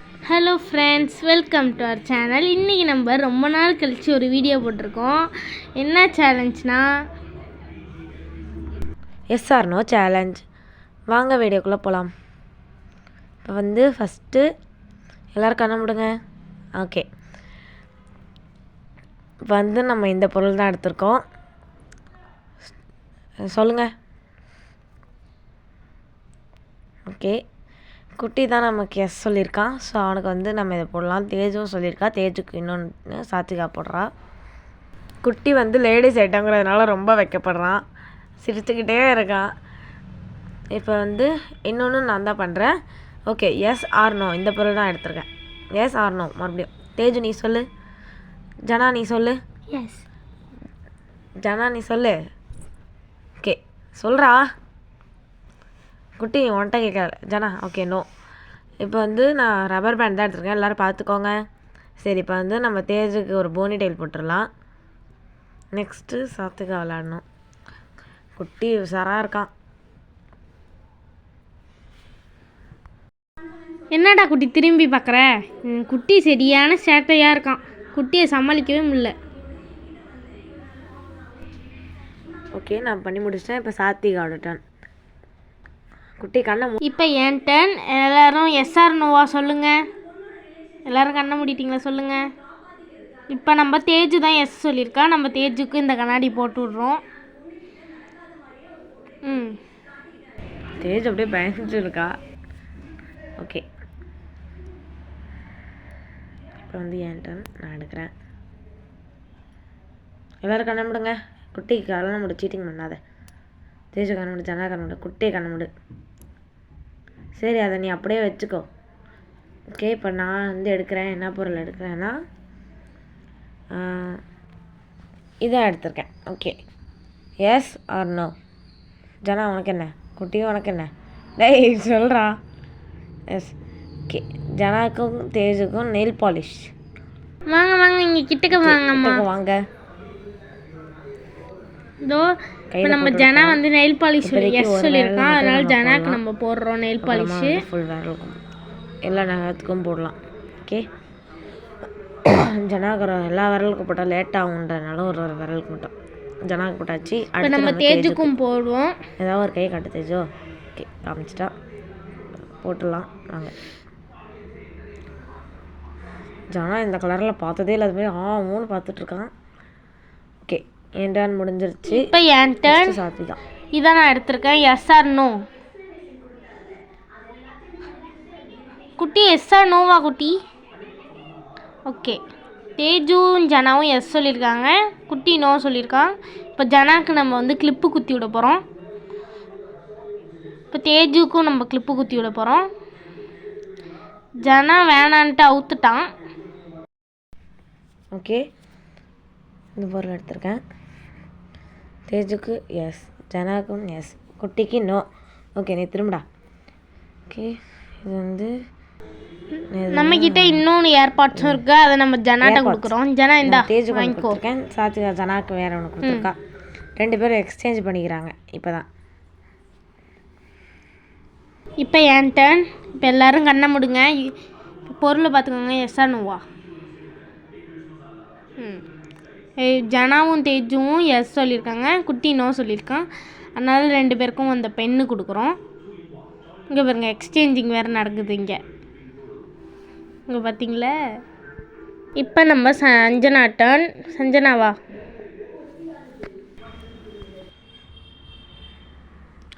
Hello friends, welcome to our channel. இன்றைக்கி நம்ம ரொம்ப நாள் கழித்து ஒரு வீடியோ போட்டிருக்கோம். என்ன சேலஞ்ச்னா எஸ் ஆர் நோ சேலஞ்ச். வாங்க வீடியோக்குள்ளே போகலாம். இப்போ ஃபஸ்ட்டு எல்லோரும் கண்ண முடுங்க. ஓகே, இப்போ நம்ம இந்த பொருள் தான் எடுத்திருக்கோம். சொல்லுங்கள். ஓகே, குட்டி தான் நமக்கு எஸ் சொல்லியிருக்கான். ஸோ அவனுக்கு நம்ம இதை போடலாம். தேஜும் சொல்லியிருக்கா. தேஜுக்கு இன்னொன்று சாத்திகா போடுறா. குட்டி லேடிஸ் ஐட்டங்கிறதுனால ரொம்ப வைக்கப்படுறான், சிரிச்சுக்கிட்டே இருக்கான். இப்போ இன்னொன்று நான் தான் பண்ணுறேன். ஓகே, எஸ் ஆர் நோ இந்த பொருள் தான் எடுத்திருக்கேன். Yes or no. மறுபடியும் தேஜு நீ சொல்லு. ஜனா நீ சொல்லு. எஸ். ஜனா நீ சொல்லு. ஓகே சொல்கிறா. குட்டி உன்ட்ட கேட்கல. ஜனா ஓகே நோ. இப்போ நான் ரப்பர் பேண்ட் தான் எடுத்துருக்கேன். எல்லோரும் பார்த்துக்கோங்க. சரி, இப்போ நம்ம தேஜுக்கு ஒரு போனி டைல் போட்டுடலாம். நெக்ஸ்ட்டு சாத்துக்கா விளாடணும். குட்டி உஷாராக இருக்கான். என்னடா குட்டி திரும்பி பார்க்குற? குட்டி சரியான சேட்டையாக இருக்கான். குட்டியை சமாளிக்கவே முடியல. ஓகே, நான் பண்ணி முடிச்சிட்டேன். இப்போ சாத்திகாவோட டர்ன். குட்டி கண்ணை இப்போ என் டர்ன். எல்லோரும் எஸ்ஆர் நோவா சொல்லுங்கள். எல்லோரும் கண்ணை மூடிட்டிங்களா சொல்லுங்கள். இப்போ நம்ம தேஜு தான் எஸ் சொல்லியிருக்கா. நம்ம தேஜுக்கு இந்த கண்ணாடி போட்டு விட்றோம். தேஜ் அப்படியே பயந்துட்டு இருக்கா. ஓகே, இப்போ என் டர்ன். நான் எடுக்கிறேன். எல்லோரும் கண்ண முடுங்க. குட்டிக்கு கண்ண முடு. சீட்டிங் பண்ணாத. தேஜு கண்ண முடு. ஜனா கண்ண முடு. குட்டியை கண்ண முடு. சரி, அதை நீ அப்படியே வச்சுக்கோ. ஓகே, இப்போ நான் எடுக்கிறேன். என்ன பொருள் எடுக்கிறேன்னா இதான் எடுத்திருக்கேன். Okay, yes or no. Jana உனக்கு என்ன? குட்டியும் உனக்கு என்ன? டேய் சொல்கிறா. எஸ். ஓகே, ஜனாக்கும் தேஜுக்கும் நெயில் பாலிஷ். வாங்க வாங்க, இங்கே கிட்டக்க வாங்கம்மா. வாங்க. இதோ இப்போ நம்ம ஜனா நெயில் பாலிஷ் எஸ் சொல்லியிருக்கான். அதனால ஜனாக்கு நம்ம போடுறோம் நெயில் பாலிஷ். ஃபுல் விரலுக்கும் எல்லா நகத்துக்கும் போடலாம். ஓகே, ஜனாக்கு எல்லா விரலுக்கும் போட்டால் லேட் ஆகுன்றதுனால ஒரு விரலுக்கு மட்டும் ஜனாக்கு போட்டாச்சு. இப்போ நம்ம தேஜுக்கும் போடுவோம். ஏதாவது ஒரு கை காட்டு தேஜோ. ஓகே, காமிச்சிட்டா போட்டுடலாம். வாங்க. ஜனா இந்த கலரில் பார்த்ததே இல்லை. அது மாதிரி மூணு பார்த்துட்ருக்கான். ஓகே, என் டர்ன் முடிஞ்சிருச்சு. இப்போ என் டர்ன். சாத்திகா இதான் நான் எடுத்திருக்கேன். Yes or no. குட்டி எஸ் ஆர் நோவா குட்டி? ஓகே, தேஜுவும் ஜனாவும் எஸ் சொல்லியிருக்காங்க. குட்டி நோ சொல்லியிருக்கான். இப்போ ஜனாக்கு நம்ம கிளிப்பு குத்தி விட போகிறோம். இப்போ தேஜுக்கும் நம்ம கிளிப்பு குத்தி விட போகிறோம். ஜனா வேணான்ட்டு அவுத்துட்டான். ஓகே, இந்த பொருள் எடுத்திருக்கேன். தேஜுக்கு எஸ், ஜனாக்கும் எஸ், குட்டிக்கு நோ. ஓகே, நீ திரும்படா. ஓகே, இது நம்மக்கிட்ட இன்னொன்று ஏர்பாட்ஸும் இருக்குது. அதை நம்ம ஜனாட்ட கொடுக்குறோம். ஜனா இந்த தேஜுக்கு வாங்கிக்கோருக்கேன். சாத்திகா ஜனாக்கு வேறு ஒன்று கொடுத்துருக்கா. 2 பேரும் எக்ஸ்சேஞ்ச் பண்ணிக்கிறாங்க. இப்போ என் டர்ன். இப்போ எல்லோரும் கண்ணை முடுங்க. இப்போ பொருளை பார்த்துக்கோங்க. எஸ்ஆர் நோவா. ஜனாவும் தேஜுவும் எஸ் சொல்லியிருக்காங்க. குட்டி நோ சொல்லியிருக்கான். அதனால 2 பேருக்கும் அந்த பென்னு கொடுக்குறோம். இங்கே பாருங்க, எக்ஸ்சேஞ்சிங் வேறு நடக்குது இங்கே. இங்கே பார்த்தீங்களா? இப்போ நம்ம சஞ்சனா டர்ன். சஞ்சனாவா?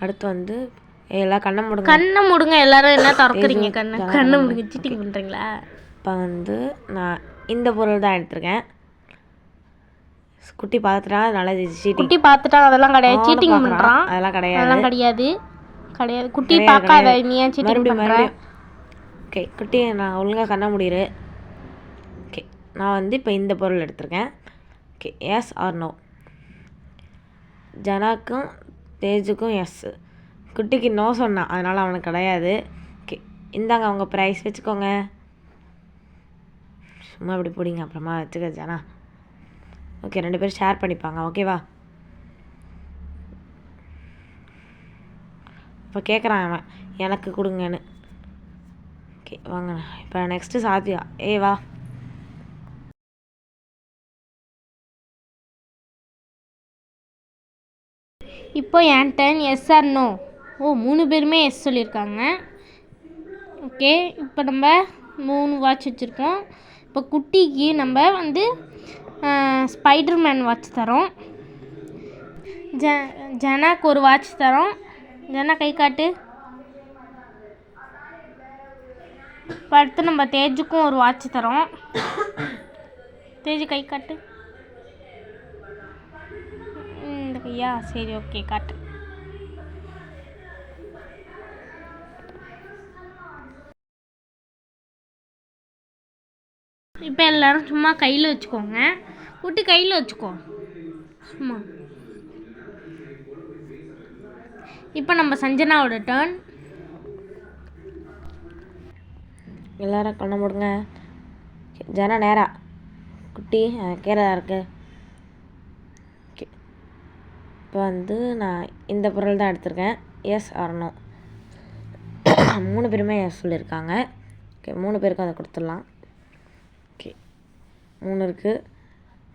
அடுத்து எல்லாம் கண்ணை முடுங்க. கண்ணை முடுங்க. எல்லாரும் என்ன திறக்குறீங்க? கண்ணை முடுங்க. சீட்டிங் பண்ணுறீங்களா? இப்போ நான் இந்த பொருள் தான் எடுத்திருக்கேன். குட்டி பார்த்துட்டா நல்லா சீட்டிங். குட்டி பார்த்துட்டா அதெல்லாம் கிடையாது. சீட்டிங் பண்ணுறான். அதெல்லாம் கிடையாது. அதெல்லாம் கிடையாது. குட்டி பார்க்காத. நீ ஏன் சீட்டிங் பண்ணுற? ஓகே, குட்டி நான் ஒழுங்காக கண்ண முடியுது. ஓகே, நான் இப்போ இந்த பொருள் எடுத்திருக்கேன். Okay, yes or no. ஜனாக்கும் தேஜுக்கும் எஸ், குட்டிக்கு நோ சொன்னான். அதனால் அவனுக்கு கிடையாது. ஓகே, இந்தாங்க அவங்க ப்ரைஸ் வச்சுக்கோங்க. சும்மா இப்படி பிடிங்க, அப்புறமா வச்சுக்க ஜனா. ஓகே, 2 பேரும் ஷேர் பண்ணிப்பாங்க. ஓகேவா? இப்போ கேட்குறான் அவன் எனக்கு கொடுங்கன்னு. ஓகே, ஓகே வாங்க, இப்போ நெக்ஸ்ட்டு சாத்விகா. வா. இப்போ என் டர்ன். Yes or no. ஓ 3 பேருமே எஸ் சொல்லியிருக்காங்க. ஓகே, இப்போ நம்ம 3 வாட்ச் வச்சுருக்கோம். இப்போ குட்டிக்கு நம்ம வந்து ஸ்பைடர்மேன் வாட்ச் தரோம். ஜனாக்கு ஒரு வாட்ச் தரோம். ஜனா கை காட்டு. இப்போ அடுத்து நம்ம தேஜுக்கும் ஒரு வாட்ச் தரோம். தேஜு கை காட்டு. இந்த கையா? சரி, ஓகே, காட்டு. இப்போ எல்லோரும் சும்மா கையில் வச்சுக்கோங்க. குட்டி கையில் வச்சுக்கோ சும்மா. இப்போ நம்ம சஞ்சனாவோட டர்ன். எல்லாரும் கண்ண மூடுங்க. ஜனா நேரா. குட்டி கீழே இருக்கு. ஓகே, இப்போ வந்து நான் இந்த பொருள் தான் எடுத்திருக்கேன். Yes or no. 3 பேருமே எஸ் சொல்லியிருக்காங்க. ஓகே, 3 பேருக்கும் அதை கொடுத்துடலாம். ஓகே, 3 இருக்குது.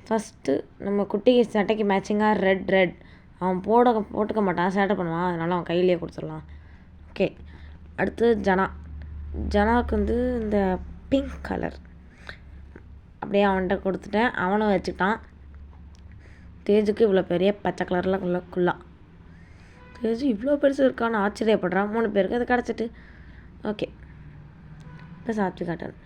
ஃபஸ்ட்டு நம்ம குட்டிக்கு சட்டைக்கு மேட்சிங்காக ரெட். அவன் போட்டுக்க மாட்டான், சேட்டை பண்ணுவான், அதனால் அவன் கையிலேயே கொடுத்துடலாம். ஓகே, அடுத்து ஜனாவுக்கு வந்து இந்த பிங்க் கலர் அப்படியே அவன்கிட்ட கொடுத்துட்டேன். அவனும் வச்சுக்கிட்டான். தேஜுக்கு இவ்வளோ பெரிய பச்சை கலரில் குல்லா. தேஜு இவ்வளோ பெருசு இருக்கான்னு ஆச்சரியப்படுறான். 3 பேருக்கு அது கிடச்சிட்டு. ஓகே, இப்போ சாத்விகா டர்ன்.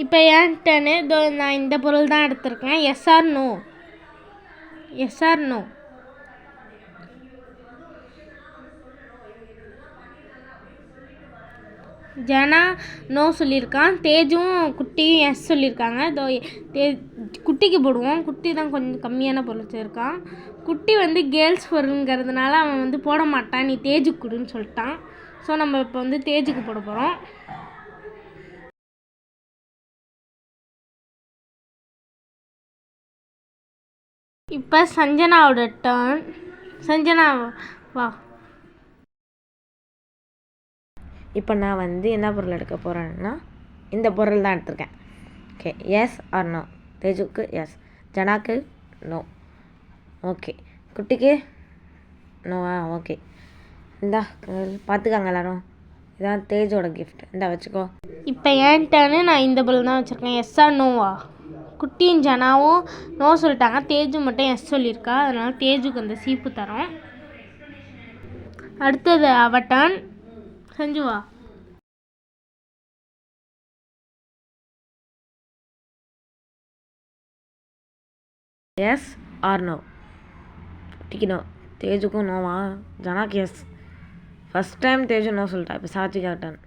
இப்போ என் டர்னு. நான் இந்த பொருள் தான் எடுத்திருக்கேன். Yes or no. Yes or no. Jana no சொல்லியிருக்கான். தேஜும் குட்டியும் எஸ் சொல்லியிருக்காங்க. குட்டிக்கு போடுவோம். குட்டி தான் கொஞ்சம் கம்மியான பொருள் வச்சுருக்கான். குட்டி வந்து கேர்ள்ஸ் பொருளுங்கிறதுனால அவன் வந்து போட மாட்டான். நீ தேஜுக்கு கொடுன்னு சொல்லிட்டான். ஸோ நம்ம இப்போ வந்து தேஜுக்கு போட போகிறோம். இப்போ சஞ்சனாவோட டர்ன். சஞ்சனா வா. இப்போ நான் வந்து என்ன பொருள் எடுக்க போகிறேன்னா இந்த பொருள் தான் எடுத்திருக்கேன். Okay, yes or no. தேஜுக்கு எஸ், ஜனாக்கு நோ. ஓகே, குட்டிக்கு நோவா? ஓகே, இந்தா பார்த்துக்காங்க எல்லோரும். இதான் தேஜோட கிஃப்ட். இந்தா வச்சுக்கோ. இப்போ என் டர்னு. நான் இந்த பொருள் தான் வச்சுருக்கேன். எஸ் ஆர் நோவா? குட்டியும் ஜனாவும் நோ சொல்லிட்டாங்க. தேஜு மட்டும் எஸ் சொல்லியிருக்கா. அதனால் தேஜுக்கு அந்த சீப்பு தரோம். அடுத்தது அவ டர்ன். சஞ்சுவா. Yes or no? குட்டிக்கு நோ, தேஜுக்கும் நோவா? ஜனாக்கு yes. First time Teju no சொல்லிட்டா. இப்போ சாத்விகா டர்ன்.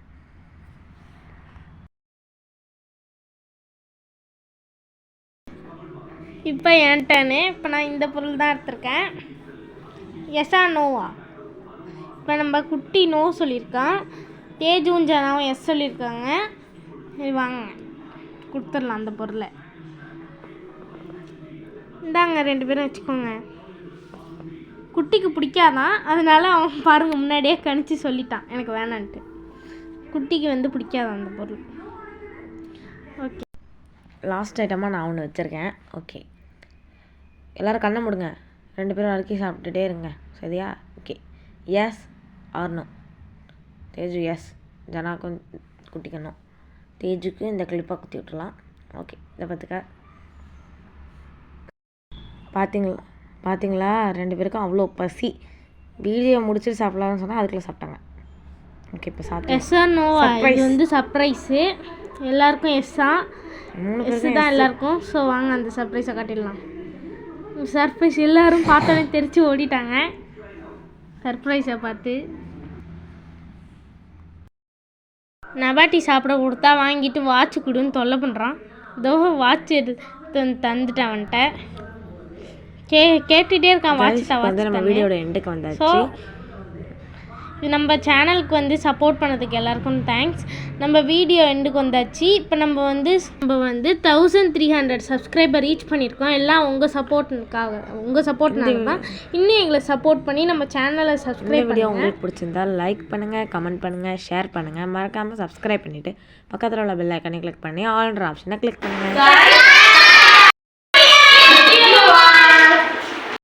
இப்போ என் டர்னு. இப்போ நான் இந்த பொருள் தான் எடுத்திருக்கேன். எஸ் ஆர் நோவா? இப்போ நம்ம குட்டி நோ சொல்லியிருக்கான். தேஜுவும் ஜனாவும் எஸ் சொல்லியிருக்காங்க. சரி வாங்க கொடுத்துடலாம் அந்த பொருளை. இந்தாங்க 2 பேரும் வச்சுக்கோங்க. குட்டிக்கு பிடிக்காதான், அதனால அவன் பாருங்கள் முன்னாடியே கணிச்சு சொல்லிட்டான் எனக்கு வேணான்ட்டு. குட்டிக்கு வந்து பிடிக்காதான் அந்த பொருள். ஓகே, லாஸ்ட் ஐட்டமாக நான் ஒன்று வச்சுருக்கேன். ஓகே, எல்லோரும் கண்ணை மூடுங்க. 2 பேரும் அறுக்கி சாப்பிட்டுட்டே இருங்க, சரியா? Okay, yes or no? Teju yes, ஜனாக்கும் குட்டிக்கணும். தேஜுக்கு இந்த கிளிப்பாக குத்தி விட்டுலாம். ஓகே, இதை பார்த்துக்க. பார்த்தீங்களா 2 பேருக்கும் அவ்வளோ பசி. வீடியோ முடிச்சுட்டு சாப்பிடலாம்னு சொன்னால் அதுக்குள்ளே சாப்பிட்டாங்க. ஓகே, இப்போ சாப்பிட்டு எஸ் ஆர் நோவா? இது வந்து சர்ப்ரைஸு. எல்லாருக்கும் எஸ்ஸா? 3 எஸ் பேருக்கும் தான் எல்லாருக்கும். ஸோ வாங்க அந்த சர்ப்ரைஸை காட்டிடலாம். சர்ப்ரைஸ் எல்லோரும் பார்த்தோன்னே தெரிச்சு ஓடிட்டாங்க சர்ப்ரைஸை பார்த்து. நபாட்டி சாப்பிட கொடுத்தா வாங்கிட்டு வாட்ச் கொடுன்னு தொல்லை பண்ணுறான். இதோ வாட்ச் எடுத்து தந்துட்டேன் அவன்கிட்ட. கேட்டுகிட்டே இருக்கான் வாட்ச் தான். நம்ம வீடியோட எண்டுக்கு வந்தாச்சு. ஸோ நம்ம சேனலுக்கு வந்து சப்போர்ட் பண்ணதுக்கு எல்லாருக்கும் தேங்க்ஸ். நம்ம வீடியோ எண்டுக்கு வந்தாச்சு. இப்போ நம்ம வந்து 1300 சப்ஸ்கிரைபர் ரீச் பண்ணியிருக்கோம். எல்லாம் உங்கள் சப்போர்ட்னால தான். இன்னும் எங்களை சப்போர்ட் பண்ணி நம்ம சேனலை சப்ஸ்கிரைப் வீடியோ உங்களுக்கு பிடிச்சிருந்தா லைக் பண்ணுங்கள், கமெண்ட் பண்ணுங்கள், ஷேர் பண்ணுங்கள். மறக்காமல் சப்ஸ்கிரைப் பண்ணிவிட்டு பக்கத்தில் உள்ள பெல் ஐக்கானை கிளிக் பண்ணி ஆல்ன்ற ஆப்ஷனை கிளிக் பண்ணுங்கள்.